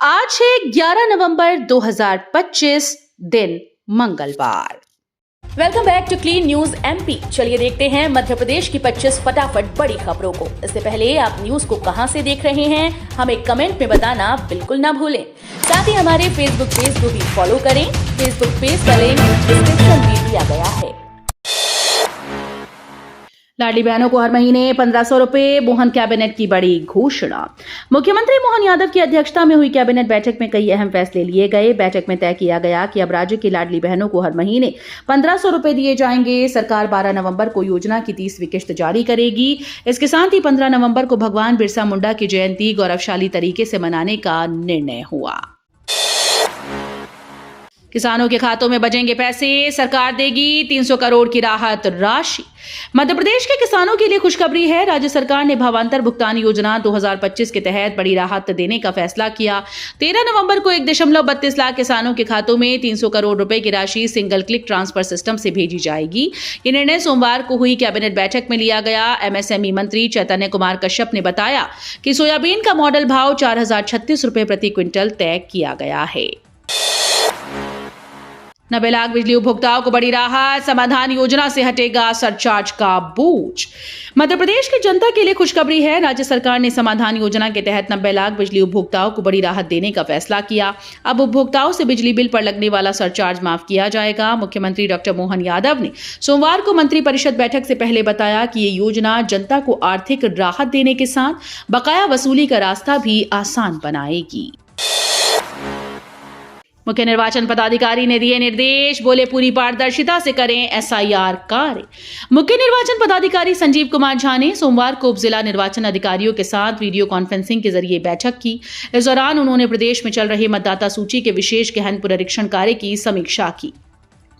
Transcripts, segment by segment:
आज है 11 नवंबर 2025 दिन मंगलवार। Welcome back to clean news MP. चलिए देखते हैं मध्य प्रदेश की 25 फटाफट बड़ी खबरों को। इससे पहले आप न्यूज को कहां से देख रहे हैं हमें कमेंट में बताना बिल्कुल ना भूलें। साथ ही हमारे फेसबुक पेज को भी फॉलो करें। फेसबुक पेज का लिंक डिस्क्रिप्शन में दिया गया है। लाडली बहनों को हर महीने 1500 रुपए, मोहन कैबिनेट की बड़ी घोषणा। मुख्यमंत्री मोहन यादव की अध्यक्षता में हुई कैबिनेट बैठक में कई अहम फैसले लिए गए। बैठक में तय किया गया कि अब राज्य की लाडली बहनों को हर महीने 1500 रुपए दिए जाएंगे। सरकार 12 नवंबर को योजना की 30वीं किश्त जारी करेगी। इसके साथ ही 15 नवंबर को भगवान बिरसा मुंडा की जयंती गौरवशाली तरीके से मनाने का निर्णय हुआ। किसानों के खातों में बचेंगे पैसे, सरकार देगी 300 करोड़ की राहत राशि। मध्य प्रदेश के किसानों के लिए खुशखबरी है। राज्य सरकार ने भावांतर भुगतान योजना 2025 के तहत बड़ी राहत देने का फैसला किया। 13 नवंबर को 1.32 लाख किसानों के खातों में 300 करोड़ रुपए की राशि सिंगल क्लिक ट्रांसफर सिस्टम से भेजी जाएगी। ये निर्णय सोमवार को हुई कैबिनेट बैठक में लिया गया। एमएसएमई मंत्री चैतन्य कुमार कश्यप ने बताया कि सोयाबीन का मॉडल भाव 4036 रुपए प्रति क्विंटल तय किया गया है। 90 लाख बिजली उपभोक्ताओं को बड़ी राहत, समाधान योजना से हटेगा सरचार्ज का बोझ। मध्य प्रदेश की जनता के लिए खुशखबरी है। राज्य सरकार ने समाधान योजना के तहत 90 लाख बिजली उपभोक्ताओं को बड़ी राहत देने का फैसला किया। अब उपभोक्ताओं से बिजली बिल पर लगने वाला सरचार्ज माफ किया जाएगा। मुख्यमंत्री डॉक्टर मोहन यादव ने सोमवार को मंत्रिपरिषद बैठक से पहले बताया कि ये योजना जनता को आर्थिक राहत देने के साथ बकाया वसूली का रास्ता भी आसान बनाएगी। मुख्य निर्वाचन पदाधिकारी ने दिए निर्देश, बोले पूरी पारदर्शिता से करें एसआईआर कार्य। मुख्य निर्वाचन पदाधिकारी संजीव कुमार झा ने सोमवार को उप जिला निर्वाचन अधिकारियों के साथ वीडियो कॉन्फ्रेंसिंग के जरिए बैठक की। इस दौरान उन्होंने प्रदेश में चल रहे मतदाता सूची के विशेष गहन पुनरीक्षण कार्य की समीक्षा की।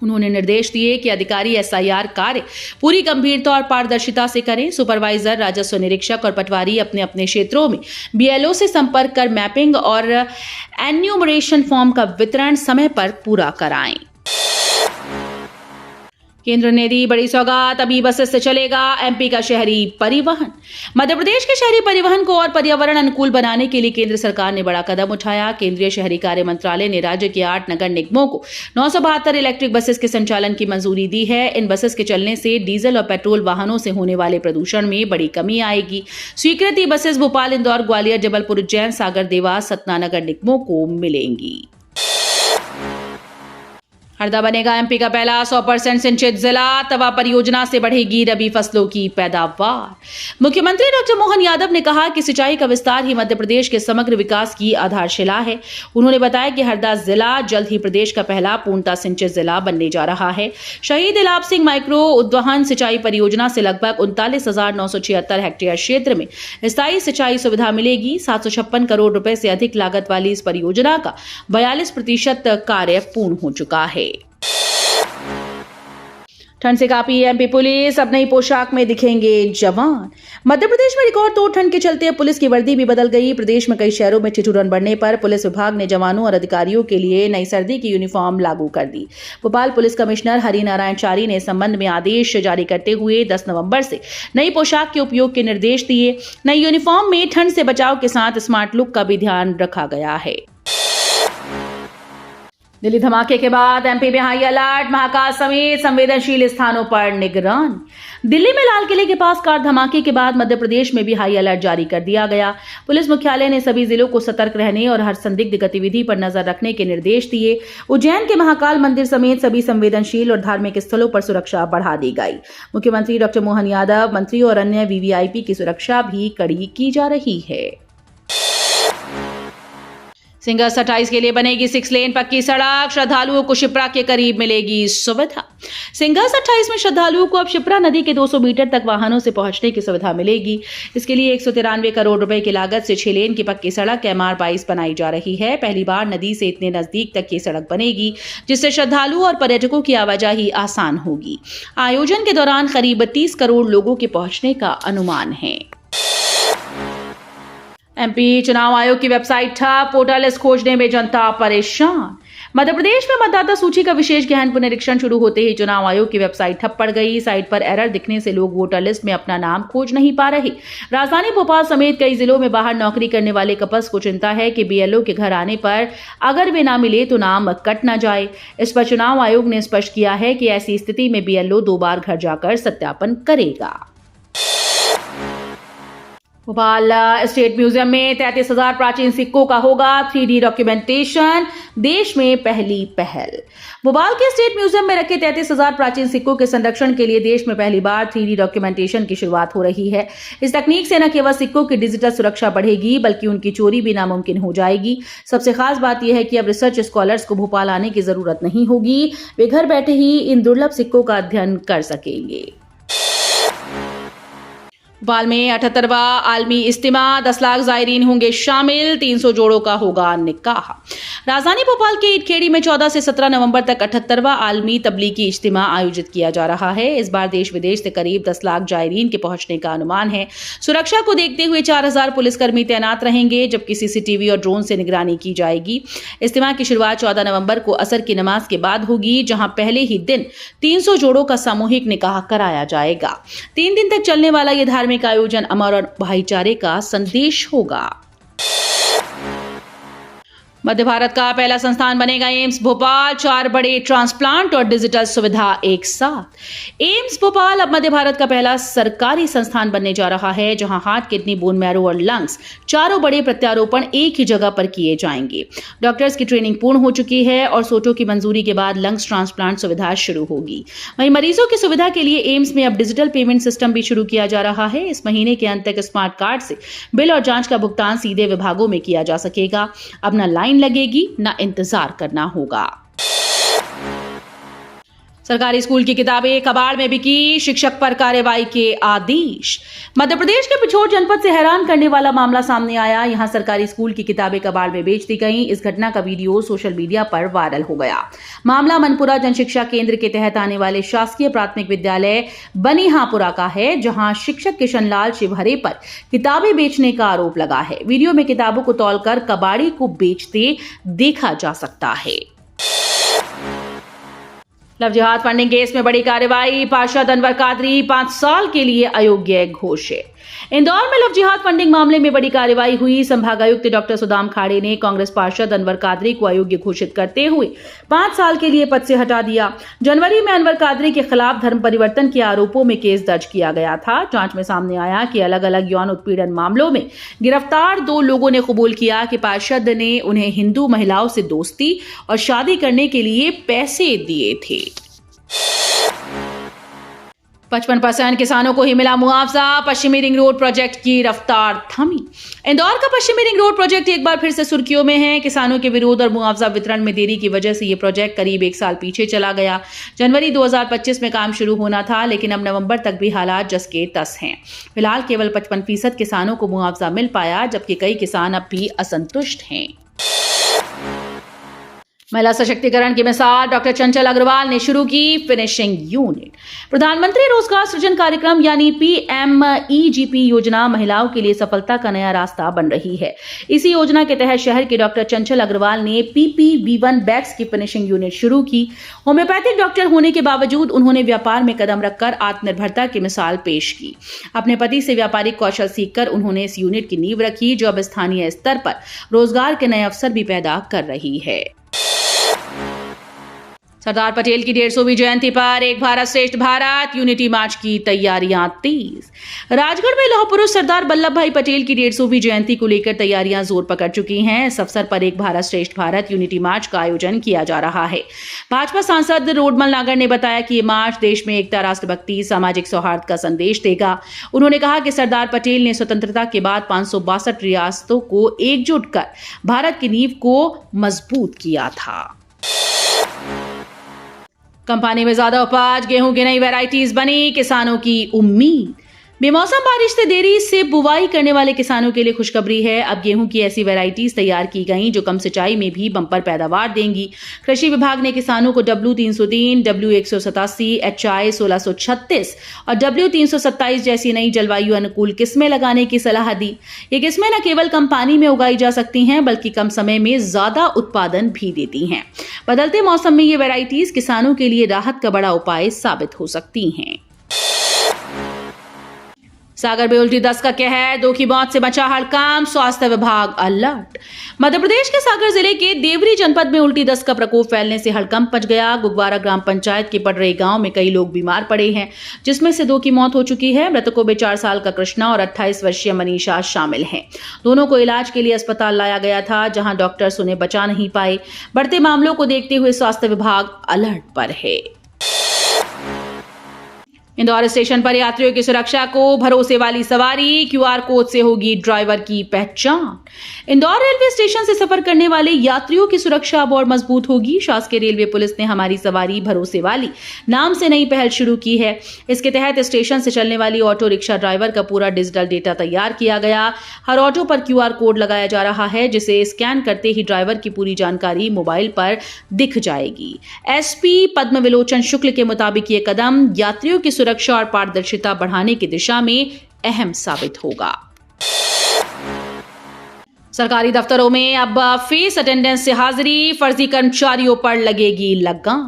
उन्होंने निर्देश दिए कि अधिकारी एसआईआर कार्य पूरी गंभीरता और पारदर्शिता से करें। सुपरवाइजर, राजस्व निरीक्षक और पटवारी अपने अपने क्षेत्रों में बीएलओ से संपर्क कर मैपिंग और एन्यूमरेशन फॉर्म का वितरण समय पर पूरा कराएं। केंद्र ने दी बड़ी सौगात, अभी बसेस से चलेगा एमपी का शहरी परिवहन। मध्य प्रदेश के शहरी परिवहन को और पर्यावरण अनुकूल बनाने के लिए केंद्र सरकार ने बड़ा कदम उठाया। केंद्रीय शहरी कार्य मंत्रालय ने राज्य के 8 नगर निगमों को 972 इलेक्ट्रिक बसेस के संचालन की मंजूरी दी है। इन बसेस के चलने से डीजल और पेट्रोल वाहनों से होने वाले प्रदूषण में बड़ी कमी आएगी। स्वीकृति बसेस भोपाल, इंदौर, ग्वालियर, जबलपुर, उज्जैन, सागर, देवास, सतना नगर निगमों को मिलेंगी। हरदा बनेगा एमपी का पहला 100% सिंचित जिला। तवा परियोजना से बढ़ेगी रबी फसलों की पैदावार। मुख्यमंत्री डॉक्टर मोहन यादव ने कहा कि सिंचाई का विस्तार ही मध्य प्रदेश के समग्र विकास की आधारशिला है। उन्होंने बताया कि हरदा जिला जल्द ही प्रदेश का पहला पूर्णतः सिंचित जिला बनने जा रहा है। शहीद इलाब सिंह माइक्रो उद्वहन सिंचाई परियोजना से लगभग 39,976 हेक्टेयर क्षेत्र में स्थायी सिंचाई सुविधा मिलेगी। 756 करोड़ रुपए से अधिक लागत वाली इस परियोजना का 42% कार्य पूर्ण हो चुका है। ठंड से कांपी एमपी पुलिस, अब नई पोशाक में दिखेंगे जवान। मध्य प्रदेश में रिकॉर्ड तोड़ ठंड के चलते अब पुलिस की वर्दी भी बदल गई। प्रदेश में कई शहरों में ठिठुरन बढ़ने पर पुलिस विभाग ने जवानों और अधिकारियों के लिए नई सर्दी की यूनिफॉर्म लागू कर दी। भोपाल पुलिस कमिश्नर हरिनारायण चारी ने इस संबंध में आदेश जारी करते हुए 10 नवंबर से नई पोशाक के उपयोग के निर्देश दिए। नई यूनिफॉर्म में ठंड से बचाव के साथ स्मार्ट लुक का भी ध्यान रखा गया है। दिल्ली धमाके के बाद एमपी में हाई अलर्ट, महाकाल समेत संवेदनशील स्थानों पर निगरानी। दिल्ली में लाल किले के पास कार धमाके के बाद मध्य प्रदेश में भी हाई अलर्ट जारी कर दिया गया। पुलिस मुख्यालय ने सभी जिलों को सतर्क रहने और हर संदिग्ध गतिविधि पर नजर रखने के निर्देश दिए। उज्जैन के महाकाल मंदिर समेत सभी संवेदनशील और धार्मिक स्थलों पर सुरक्षा बढ़ा दी गई। मुख्यमंत्री डॉक्टर मोहन यादव, मंत्री और अन्य वीवीआईपी की सुरक्षा भी कड़ी की जा रही है। सिंगर्स 28 के लिए बनेगी 6 लेन पक्की सड़क। श्रद्धालुओं को शिप्रा के करीब मिलेगी सुविधा। सिंगर्स 28 में श्रद्धालुओं को अब शिप्रा नदी के 200 मीटर तक वाहनों से पहुंचने की सुविधा मिलेगी। इसके लिए 193 करोड़ रुपए की लागत से 6 लेन की पक्की सड़क MR22 बनाई जा रही है। पहली बार नदी से इतने नजदीक तक ये सड़क बनेगी, जिससे श्रद्धालुओं और पर्यटकों की आवाजाही आसान होगी। आयोजन के दौरान करीब 30 करोड़ लोगों के पहुंचने का अनुमान है। एमपी चुनाव आयोग की वेबसाइट ठप, पोर्टल खोजने में जनता परेशान। मध्य प्रदेश में मतदाता सूची का विशेष गहन पुनरीक्षण शुरू होते ही चुनाव आयोग की वेबसाइट ठप पड़ गई। साइट पर एरर दिखने से लोग वोटर लिस्ट में अपना नाम खोज नहीं पा रहे। राजधानी भोपाल समेत कई जिलों में बाहर नौकरी करने वाले कपल्स को चिंता है कि बीएलओ के घर आने पर अगर वे ना मिले तो नाम कट न जाए। इस पर चुनाव आयोग ने स्पष्ट किया है कि ऐसी स्थिति में बीएलओ 2 बार घर जाकर सत्यापन करेगा। भोपाल स्टेट म्यूजियम में 33,000 प्राचीन सिक्कों का होगा 3D डॉक्यूमेंटेशन, देश में पहली पहल। भोपाल के स्टेट म्यूजियम में रखे 33,000 प्राचीन सिक्कों के संरक्षण के लिए देश में पहली बार 3D डॉक्यूमेंटेशन की शुरुआत हो रही है। इस तकनीक से न केवल सिक्कों की डिजिटल सुरक्षा बढ़ेगी बल्कि उनकी चोरी भी नामुमकिन हो जाएगी। सबसे खास बात यह है कि अब रिसर्च स्कॉलर्स को भोपाल आने की जरूरत नहीं होगी, वे घर बैठे ही इन दुर्लभ सिक्कों का अध्ययन कर सकेंगे। भोपाल में 78वां आलमी इज्तिमा, 10 लाख जायरीन होंगे शामिल, 300 जोड़ों का होगा निकाह। राजधानी भोपाल के इटखेड़ी में 14 से 17 नवंबर तक 78वां आलमी तबलीगी इज्तिमा आयोजित किया जा रहा है। इस बार देश विदेश से करीब 10 लाख जायरीन के पहुंचने का अनुमान है। सुरक्षा को देखते हुए 4,000 पुलिसकर्मी तैनात रहेंगे, जबकि सीसीटीवी और ड्रोन से निगरानी की जाएगी। इज्तिमा की शुरुआत 14 नवंबर को असर की नमाज के बाद होगी, जहां पहले ही दिन 300 जोड़ों का सामूहिक निकाह कराया जाएगा। 3 दिन तक चलने वाला यह धार्मिक आयोजन अमर और भाईचारे का संदेश होगा। मध्य भारत का पहला संस्थान बनेगा एम्स भोपाल, 4 बड़े ट्रांसप्लांट और डिजिटल सुविधा एक साथ। एम्स भोपाल अब मध्य भारत का पहला सरकारी संस्थान बनने जा रहा है, जहां हार्ट, किडनी, बोन मैरो और लंग्स चारों बड़े प्रत्यारोपण एक ही जगह पर किए जाएंगे। डॉक्टर्स की ट्रेनिंग पूर्ण हो चुकी है और सोटो की मंजूरी के बाद लंग्स ट्रांसप्लांट सुविधा शुरू होगी। वहीं मरीजों की सुविधा के लिए एम्स में अब डिजिटल पेमेंट सिस्टम भी शुरू किया जा रहा है। इस महीने के अंत तक स्मार्ट कार्ड से बिल और जांच का भुगतान सीधे विभागों में किया जा सकेगा। अब न लाइन लगेगी, ना इंतजार करना होगा। सरकारी स्कूल की किताबें कबाड़ में बिकी, शिक्षक पर कार्रवाई के आदेश। मध्य प्रदेश के पिछोर जनपद से हैरान करने वाला मामला सामने आया। यहां सरकारी स्कूल की किताबें कबाड़ में बेच दी गईं। इस घटना का वीडियो सोशल मीडिया पर वायरल हो गया। मामला मनपुरा जनशिक्षा केंद्र के तहत आने वाले शासकीय प्राथमिक विद्यालय बनिहापुरा का है, जहां शिक्षक किशनलाल शिवहरे पर किताबें बेचने का आरोप लगा है। वीडियो में किताबों को तौलकर कबाड़ी को बेचते देखा जा सकता है। लव जिहाद फंडिंग केस में बड़ी कार्रवाई, पार्षद अनवर कादरी 5 साल के लिए अयोग्य घोषित। इंदौर में लव जिहाद फंडिंग मामले में बड़ी कार्रवाई हुई। संभागायुक्त डॉक्टर सुदाम खाड़े ने कांग्रेस पार्षद अनवर कादरी को अयोग्य घोषित करते हुए 5 साल के लिए पद से हटा दिया। जनवरी में अनवर कादरी के खिलाफ धर्म परिवर्तन के आरोपों में केस दर्ज किया गया था। जांच में सामने आया कि अलग अलग यौन उत्पीड़न मामलों में गिरफ्तार 2 लोगों ने कबूल किया कि पार्षद ने उन्हें हिंदू महिलाओं से दोस्ती और शादी करने के लिए पैसे दिए थे। 55% किसानों को ही मिला मुआवजा, पश्चिमी रिंग रोड प्रोजेक्ट की रफ्तार थमी। इंदौर का पश्चिमी रिंग रोड प्रोजेक्ट एक बार फिर से सुर्खियों में है। किसानों के विरोध और मुआवजा वितरण में देरी की वजह से यह प्रोजेक्ट करीब 1 साल पीछे चला गया। जनवरी 2025 में काम शुरू होना था, लेकिन अब नवंबर तक भी हालात जस के तस हैं। फिलहाल केवल 55% किसानों को मुआवजा मिल पाया, जबकि कई किसान अब भी असंतुष्ट हैं। महिला सशक्तिकरण की मिसाल डॉक्टर चंचल अग्रवाल ने शुरू की फिनिशिंग यूनिट। प्रधानमंत्री रोजगार सृजन कार्यक्रम यानी PMEGP योजना महिलाओं के लिए सफलता का नया रास्ता बन रही है। इसी योजना के तहत शहर के डॉक्टर चंचल अग्रवाल ने PPV1 बैग्स की फिनिशिंग यूनिट शुरू की। होम्योपैथिक डॉक्टर होने के बावजूद उन्होंने व्यापार में कदम रखकर आत्मनिर्भरता की मिसाल पेश की। अपने पति से व्यापारिक कौशल सीखकर उन्होंने इस यूनिट की नींव रखी, जो अब स्थानीय स्तर पर रोजगार के नए अवसर भी पैदा कर रही है। सरदार पटेल की 150वीं जयंती पर एक भारत श्रेष्ठ भारत यूनिटी मार्च की तैयारियां तेज। राजगढ़ में लौह पुरुष सरदार वल्लभ भाई पटेल की 150वीं जयंती को लेकर तैयारियां जोर पकड़ चुकी हैं। इस अवसर पर एक भारत श्रेष्ठ भारत यूनिटी मार्च का आयोजन किया जा रहा है। भाजपा सांसद रोडमल नागर ने बताया कि ये मार्च देश में एकता, राष्ट्रभक्ति, सामाजिक सौहार्द का संदेश देगा। उन्होंने कहा कि सरदार पटेल ने स्वतंत्रता के बाद 562 रियासतों को एकजुट कर भारत की नींव को मजबूत किया था। कंपानी में ज्यादा उपज, गेहूं की नई वैरायटीज बनी, किसानों की उम्मीद। बेमौसम बारिश से देरी से बुवाई करने वाले किसानों के लिए खुशखबरी है। अब गेहूं की ऐसी वैरायटीज तैयार की गई जो कम सिंचाई में भी बम्पर पैदावार देंगी। कृषि विभाग ने किसानों को W303, W187, HI 1636 और W327 जैसी नई जलवायु अनुकूल किस्में लगाने की सलाह दी। ये किस्में न केवल कम पानी में उगाई जा सकती हैं बल्कि कम समय में ज्यादा उत्पादन भी देती हैं। बदलते मौसम में ये वैरायटीज किसानों के लिए राहत का बड़ा उपाय साबित हो सकती हैं। सागर में उल्टी दस्त का कहर, 2 की मौत से बचा हड़कंप, स्वास्थ्य विभाग अलर्ट। मध्य प्रदेश के सागर जिले के देवरी जनपद में उल्टी दस्त का प्रकोप फैलने से हड़कंप मच गया। गुगवारा ग्राम पंचायत के पडरई गांव में कई लोग बीमार पड़े हैं, जिसमें से 2 की मौत हो चुकी है। मृतकों में 4 साल का कृष्णा और 28 वर्षीय मनीषा शामिल हैं। दोनों को इलाज के लिए अस्पताल लाया गया था, जहां डॉक्टर्स उन्हें बचा नहीं पाए। बढ़ते मामलों को देखते हुए स्वास्थ्य विभाग अलर्ट पर है। इंदौर स्टेशन पर यात्रियों की सुरक्षा को भरोसे वाली सवारी, QR कोड से होगी ड्राइवर की पहचान। इंदौर रेलवे स्टेशन से सफर करने वाले यात्रियों की सुरक्षा अब और मजबूत होगी। शासकीय रेलवे पुलिस ने हमारी सवारी भरोसे वाली नाम से नई पहल शुरू की है। इसके तहत स्टेशन से चलने वाली ऑटो रिक्शा ड्राइवर का पूरा डिजिटल डेटा तैयार किया गया। हर ऑटो पर QR कोड लगाया जा रहा है, जिसे स्कैन करते ही ड्राइवर की पूरी जानकारी मोबाइल पर दिख जाएगी। SP पद्म विलोचन शुक्ल के मुताबिक ये कदम यात्रियों की सुरक्षा और पारदर्शिता बढ़ाने की दिशा में अहम साबित होगा। सरकारी दफ्तरों में अब फेस अटेंडेंस से हाजिरी, फर्जी कर्मचारियों पर लगेगी लगाम।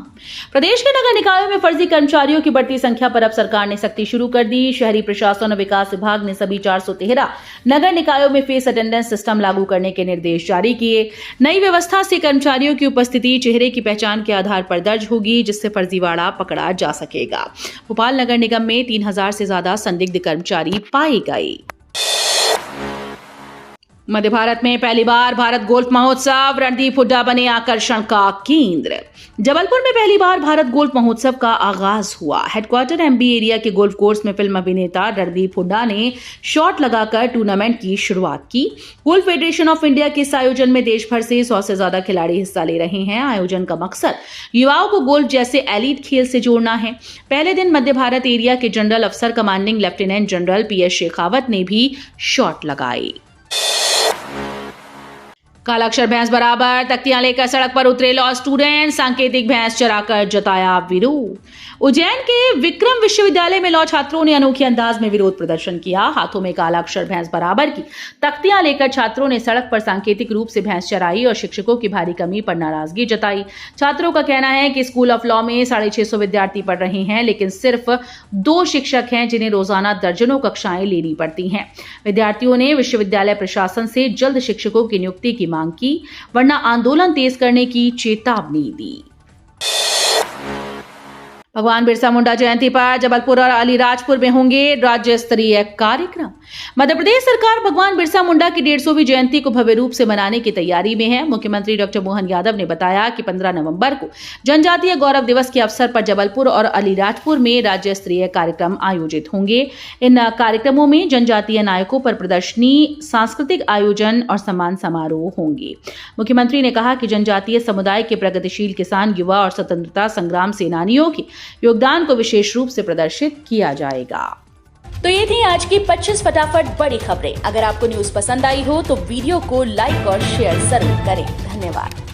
प्रदेश के नगर निकायों में फर्जी कर्मचारियों की बढ़ती संख्या पर अब सरकार ने सख्ती शुरू कर दी। शहरी प्रशासन और विकास विभाग ने सभी 413 नगर निकायों में फेस अटेंडेंस सिस्टम लागू करने के निर्देश जारी किए। नई व्यवस्था से कर्मचारियों की उपस्थिति चेहरे की पहचान के आधार पर दर्ज होगी, जिससे फर्जीवाड़ा पकड़ा जा सकेगा। भोपाल नगर निगम में 3000 से ज्यादा संदिग्ध कर्मचारी पाए गए। मध्य भारत में पहली बार भारत गोल्फ महोत्सव, रणदीप हुड्डा बने आकर्षण का केंद्र। जबलपुर में पहली बार भारत गोल्फ महोत्सव का आगाज हुआ। हेडक्वार्टर MB एरिया के गोल्फ कोर्स में फिल्म अभिनेता रणदीप हुड्डा ने शॉट लगाकर टूर्नामेंट की शुरुआत की। गोल्फ फेडरेशन ऑफ इंडिया के इस आयोजन में देश भर से 100 से ज्यादा खिलाड़ी हिस्सा ले रहे हैं। आयोजन का मकसद युवाओं को गोल्फ जैसे एलीट खेल से जोड़ना है। पहले दिन मध्य भारत एरिया के जनरल अफसर commanding lieutenant general PS Shekhawat ने भी शॉट लगाए। कालाक्षर भैंस बराबर, तख्तियां लेकर सड़क पर उतरे लॉ स्टूडेंट, सांकेतिक भैंस चराकर जताया विरोध। उज्जैन के विक्रम विश्वविद्यालय में लॉ छात्रों ने अनोखे अंदाज में विरोध प्रदर्शन किया। हाथों में कालाक्षर भैंस बराबर की तख्तियां लेकर छात्रों ने सड़क पर सांकेतिक रूप से भैंस चराई और शिक्षकों की भारी कमी पर नाराजगी जताई। छात्रों का कहना है कि स्कूल ऑफ लॉ में 650 विद्यार्थी पढ़ रहे हैं, लेकिन सिर्फ 2 शिक्षक हैं जिन्हें रोजाना दर्जनों कक्षाएं लेनी पड़ती हैं। विद्यार्थियों ने विश्वविद्यालय प्रशासन से जल्द शिक्षकों की नियुक्ति की मांग की, वरना आंदोलन तेज करने की चेतावनी दी। भगवान बिरसा मुंडा जयंती पर जबलपुर और अलीराजपुर में होंगे राज्य स्तरीय कार्यक्रम। मध्य प्रदेश सरकार भगवान बिरसा मुंडा की 150वीं जयंती को भव्य रूप से मनाने की तैयारी में है। मुख्यमंत्री डॉक्टर मोहन यादव ने बताया कि 15 नवंबर को जनजातीय गौरव दिवस के अवसर पर जबलपुर और अलीराजपुर में राज्य स्तरीय कार्यक्रम आयोजित होंगे। इन कार्यक्रमों में जनजातीय नायकों पर प्रदर्शनी, सांस्कृतिक आयोजन और सम्मान समारोह होंगे। मुख्यमंत्री ने कहा कि जनजातीय समुदाय के प्रगतिशील किसान, युवा और स्वतंत्रता संग्राम सेनानियों के योगदान को विशेष रूप से प्रदर्शित किया जाएगा। तो ये थी आज की 25 फटाफट बड़ी खबरें। अगर आपको न्यूज पसंद आई हो तो वीडियो को लाइक और शेयर जरूर करें। धन्यवाद।